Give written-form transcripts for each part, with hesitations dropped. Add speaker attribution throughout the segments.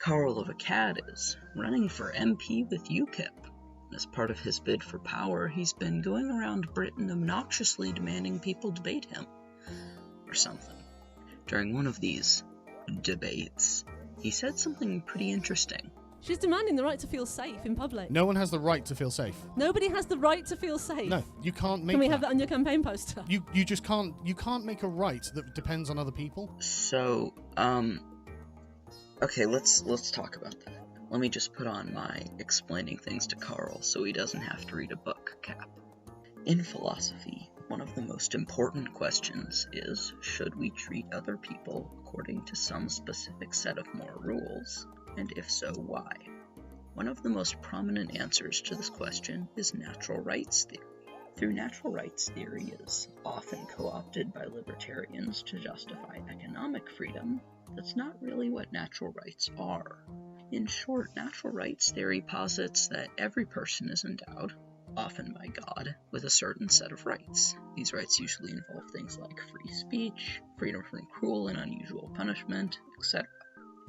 Speaker 1: Karl of Akkad is running for MP with UKIP. As part of his bid for power, he's been going around Britain obnoxiously demanding people debate him, or something. During one of these debates, he said something pretty interesting.
Speaker 2: She's demanding the right to feel safe in public.
Speaker 3: No one has the right to feel safe.
Speaker 2: Nobody has the right to feel safe.
Speaker 3: No, you can't make
Speaker 2: Can we have that on your campaign poster?
Speaker 3: You just can't. You can't make a right that depends on other people.
Speaker 1: So, okay, let's talk about that. Let me just put on my explaining things to Karl so he doesn't have to read a book cap. In philosophy, one of the most important questions is, should we treat other people according to some specific set of moral rules? And if so, why? One of the most prominent answers to this question is natural rights theory. Through natural rights theory is often co-opted by libertarians to justify economic freedom, that's not really what natural rights are. In short, natural rights theory posits that every person is endowed, often by God, with a certain set of rights. These rights usually involve things like free speech, freedom from cruel and unusual punishment, etc.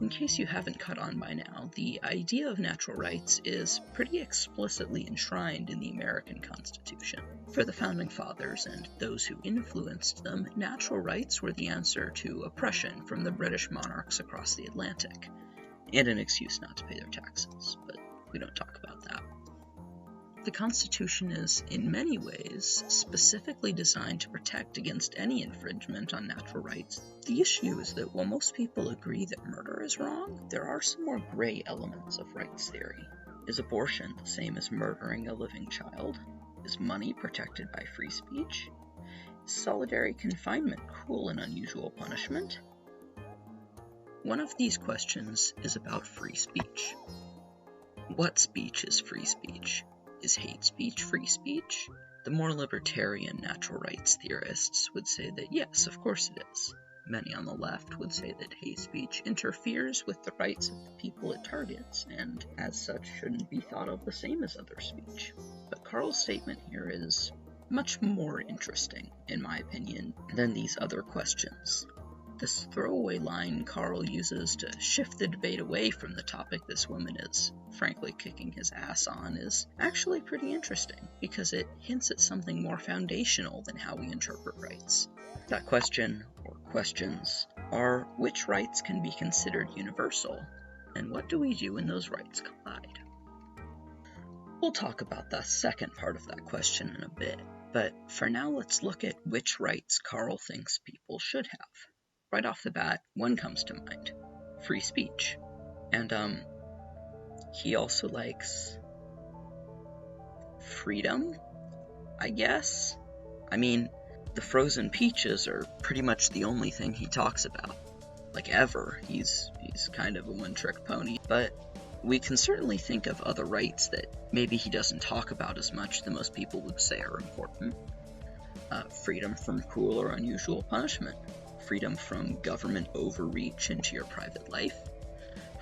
Speaker 1: In case you haven't caught on by now, the idea of natural rights is pretty explicitly enshrined in the American Constitution. For the Founding Fathers and those who influenced them, natural rights were the answer to oppression from the British monarchs across the Atlantic, and an excuse not to pay their taxes, but we don't talk about that. The Constitution is, in many ways, specifically designed to protect against any infringement on natural rights. The issue is that while most people agree that murder is wrong, there are some more gray elements of rights theory. Is abortion the same as murdering a living child? Is money protected by free speech? Is solitary confinement cruel and unusual punishment? One of these questions is about free speech. What speech is free speech? Is hate speech free speech? The more libertarian natural rights theorists would say that yes, of course it is. Many on the left would say that hate speech interferes with the rights of the people it targets, and as such shouldn't be thought of the same as other speech. But Karl's statement here is much more interesting, in my opinion, than these other questions. This throwaway line Karl uses to shift the debate away from the topic this woman is, frankly, kicking his ass on is actually pretty interesting, because it hints at something more foundational than how we interpret rights. That question, or questions, are which rights can be considered universal, and what do we do when those rights collide? We'll talk about the second part of that question in a bit, but for now let's look at which rights Karl thinks people should have. Right off the bat, one comes to mind, free speech. And, he also likes freedom, I guess? I mean, the frozen peaches are pretty much the only thing he talks about. Like, ever. He's kind of a one-trick pony. But we can certainly think of other rights that maybe he doesn't talk about as much that most people would say are important. Freedom from cruel or unusual punishment. Freedom from government overreach into your private life,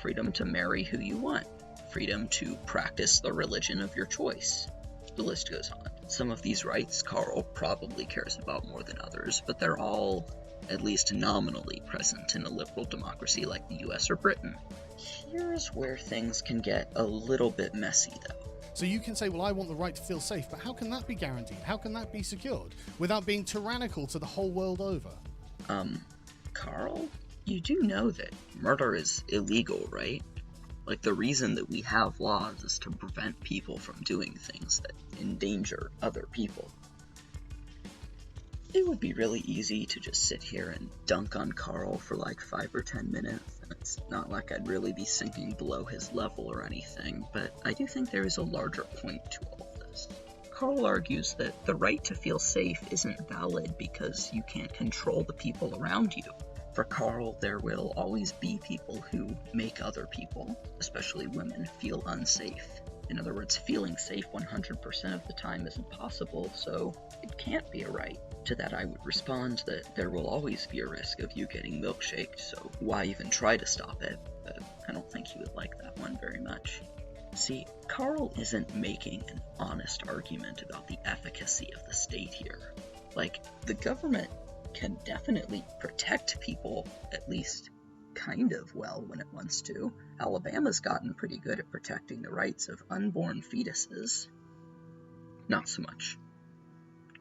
Speaker 1: freedom to marry who you want, freedom to practice the religion of your choice. The list goes on. Some of these rights Karl probably cares about more than others, but they're all, at least nominally, present in a liberal democracy like the US or Britain. Here's where things can get a little bit messy, though.
Speaker 3: So you can say, well, I want the right to feel safe, but how can that be guaranteed? How can that be secured without being tyrannical to the whole world over?
Speaker 1: Karl, you do know that murder is illegal, right? Like, the reason that we have laws is to prevent people from doing things that endanger other people. It would be really easy to just sit here and dunk on Karl for like 5 or 10 minutes, and it's not like I'd really be sinking below his level or anything, but I do think there is a larger point to all of this. Karl argues that the right to feel safe isn't valid because you can't control the people around you. For Karl, there will always be people who make other people, especially women, feel unsafe. In other words, feeling safe 100% of the time isn't possible, so it can't be a right. To that I would respond that there will always be a risk of you getting milkshaked, so why even try to stop it? But I don't think he would like that one very much. See, Karl isn't making an honest argument about the efficacy of the state here. Like, the government can definitely protect people, at least kind of well when it wants to. Alabama's gotten pretty good at protecting the rights of unborn fetuses. Not so much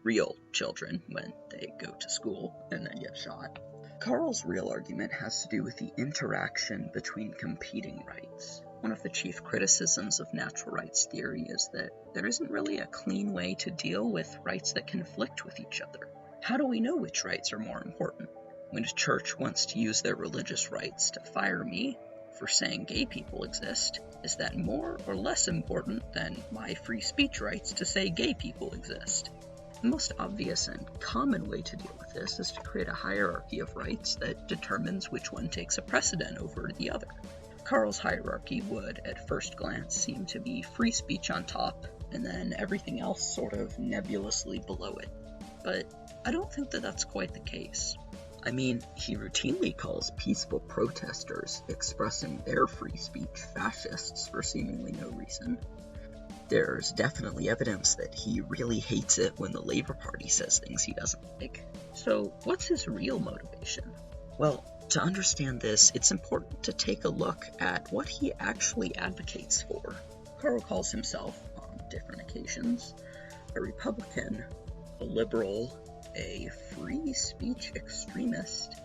Speaker 1: real children when they go to school and then get shot. Carl's real argument has to do with the interaction between competing rights. One of the chief criticisms of natural rights theory is that there isn't really a clean way to deal with rights that conflict with each other. How do we know which rights are more important? When a church wants to use their religious rights to fire me for saying gay people exist, is that more or less important than my free speech rights to say gay people exist? The most obvious and common way to deal with this is to create a hierarchy of rights that determines which one takes a precedent over the other. Carl's hierarchy would, at first glance, seem to be free speech on top, and then everything else sort of nebulously below it. But I don't think that that's quite the case. I mean, he routinely calls peaceful protesters expressing their free speech fascists for seemingly no reason. There's definitely evidence that he really hates it when the Labour Party says things he doesn't like. So, what's his real motivation? Well, to understand this, it's important to take a look at what he actually advocates for. Carl calls himself, on different occasions, a Republican, a liberal, a free speech extremist,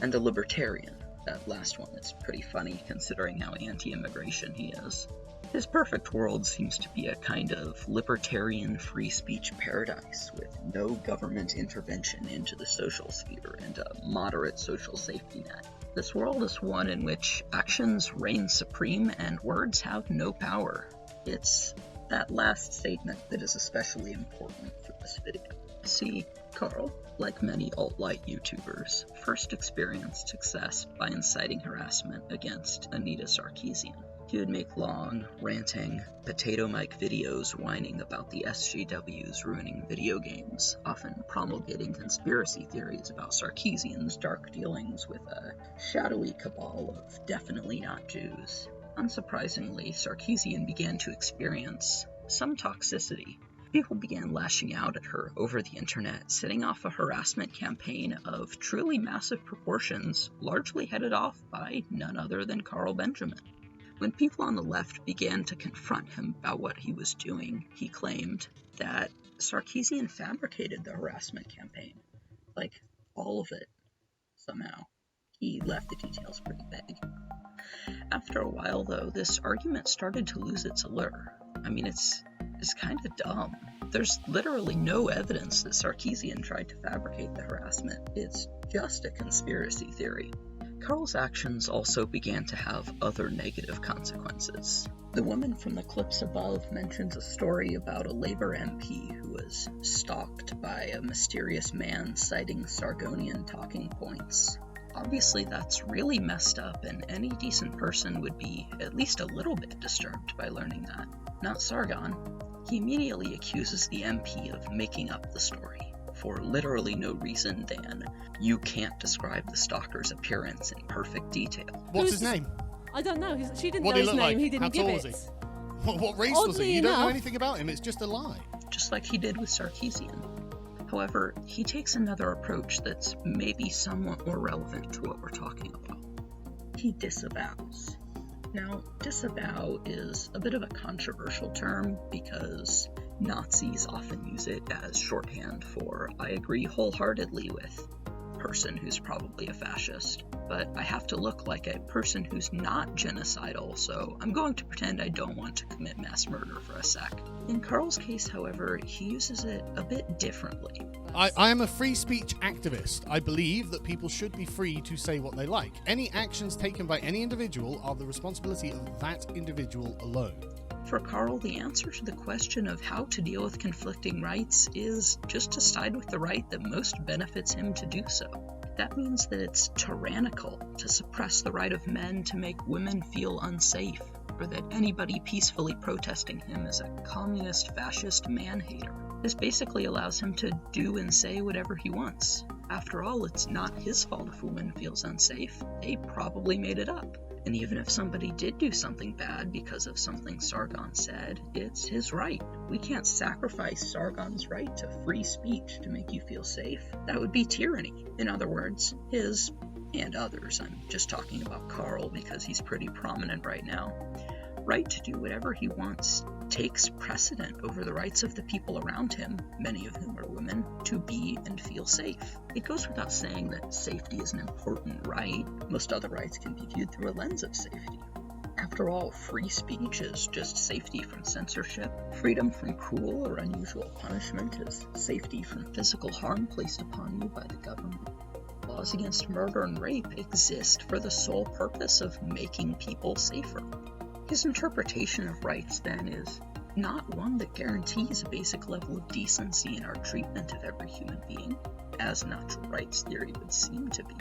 Speaker 1: and a libertarian. That last one is pretty funny considering how anti-immigration he is. His perfect world seems to be a kind of libertarian free speech paradise with no government intervention into the social sphere and a moderate social safety net. This world is one in which actions reign supreme and words have no power. It's that last statement that is especially important for this video. See, Carl, like many alt-right YouTubers, first experienced success by inciting harassment against Anita Sarkeesian. He would make long, ranting, potato mic videos whining about the SJWs ruining video games, often promulgating conspiracy theories about Sarkeesian's dark dealings with a shadowy cabal of definitely not Jews. Unsurprisingly, Sarkeesian began to experience some toxicity. People began lashing out at her over the internet, setting off a harassment campaign of truly massive proportions, largely headed off by none other than Carl Benjamin. When people on the left began to confront him about what he was doing, he claimed that Sarkeesian fabricated the harassment campaign. Like, all of it, somehow. He left the details pretty vague. After a while, though, this argument started to lose its allure. I mean, it's kind of dumb. There's literally no evidence that Sarkeesian tried to fabricate the harassment. It's just a conspiracy theory. Carl's actions also began to have other negative consequences. The woman from the clips above mentions a story about a Labour MP who was stalked by a mysterious man citing Sargonian talking points. Obviously, that's really messed up, and any decent person would be at least a little bit disturbed by learning that. Not Sargon. He immediately accuses the MP of making up the story, for literally no reason than you can't describe the stalker's appearance in perfect detail.
Speaker 3: What's his name?
Speaker 2: I don't know. She didn't
Speaker 3: What
Speaker 2: know
Speaker 3: did
Speaker 2: his
Speaker 3: he look
Speaker 2: name.
Speaker 3: like?
Speaker 2: He didn't
Speaker 3: How
Speaker 2: give
Speaker 3: tall
Speaker 2: it.
Speaker 3: was he? What race was he? You don't know
Speaker 2: enough-
Speaker 3: anything about him. It's just a lie.
Speaker 1: Just like he did with Sarkeesian. However, he takes another approach that's maybe somewhat more relevant to what we're talking about. He disavows. Now, disavow is a bit of a controversial term because Nazis often use it as shorthand for I agree wholeheartedly with person who's probably a fascist, but I have to look like a person who's not genocidal, so I'm going to pretend I don't want to commit mass murder for a sec. In Carl's case, however, he uses it a bit differently.
Speaker 3: I am a free speech activist. I believe that people should be free to say what they like. Any actions taken by any individual are the responsibility of that individual alone.
Speaker 1: For Carl, the answer to the question of how to deal with conflicting rights is just to side with the right that most benefits him to do so. That means that it's tyrannical to suppress the right of men to make women feel unsafe, or that anybody peacefully protesting him is a communist, fascist man-hater. This basically allows him to do and say whatever he wants. After all, it's not his fault if a woman feels unsafe. They probably made it up. And even if somebody did do something bad because of something Sargon said, it's his right. We can't sacrifice Sargon's right to free speech to make you feel safe. That would be tyranny. In other words, his and others, I'm just talking about Karl because he's pretty prominent right now, right to do whatever he wants takes precedent over the rights of the people around him, many of whom are women, to be and feel safe. It goes without saying that safety is an important right. Most other rights can be viewed through a lens of safety. After all, free speech is just safety from censorship. Freedom from cruel or unusual punishment is safety from physical harm placed upon you by the government. Laws against murder and rape exist for the sole purpose of making people safer. His interpretation of rights, then, is not one that guarantees a basic level of decency in our treatment of every human being, as natural rights theory would seem to be.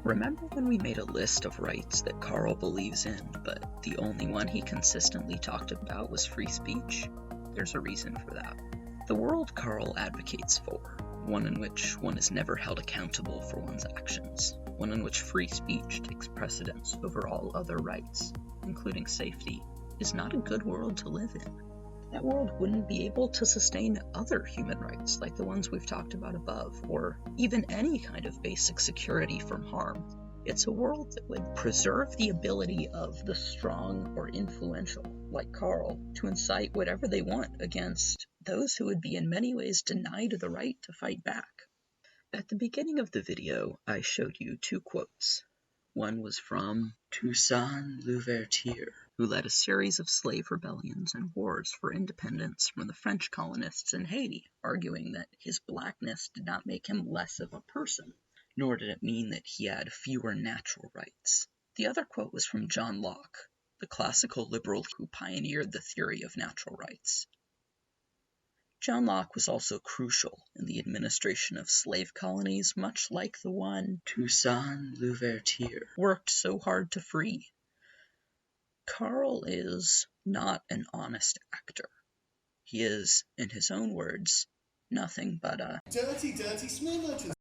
Speaker 1: Remember when we made a list of rights that Karl believes in, but the only one he consistently talked about was free speech? There's a reason for that. The world Karl advocates for, one in which one is never held accountable for one's actions, one in which free speech takes precedence over all other rights, including safety, is not a good world to live in. That world wouldn't be able to sustain other human rights like the ones we've talked about above, or even any kind of basic security from harm. It's a world that would preserve the ability of the strong or influential, like Karl, to incite whatever they want against those who would be in many ways denied the right to fight back. At the beginning of the video, I showed you two quotes. One was from Toussaint Louverture, who led a series of slave rebellions and wars for independence from the French colonists in Haiti, arguing that his blackness did not make him less of a person, nor did it mean that he had fewer natural rights. The other quote was from John Locke, the classical liberal who pioneered the theory of natural rights. John Locke was also crucial in the administration of slave colonies, much like the one Toussaint Louverture worked so hard to free. Karl is not an honest actor. He is, in his own words, nothing but a
Speaker 3: dirty smear merchant.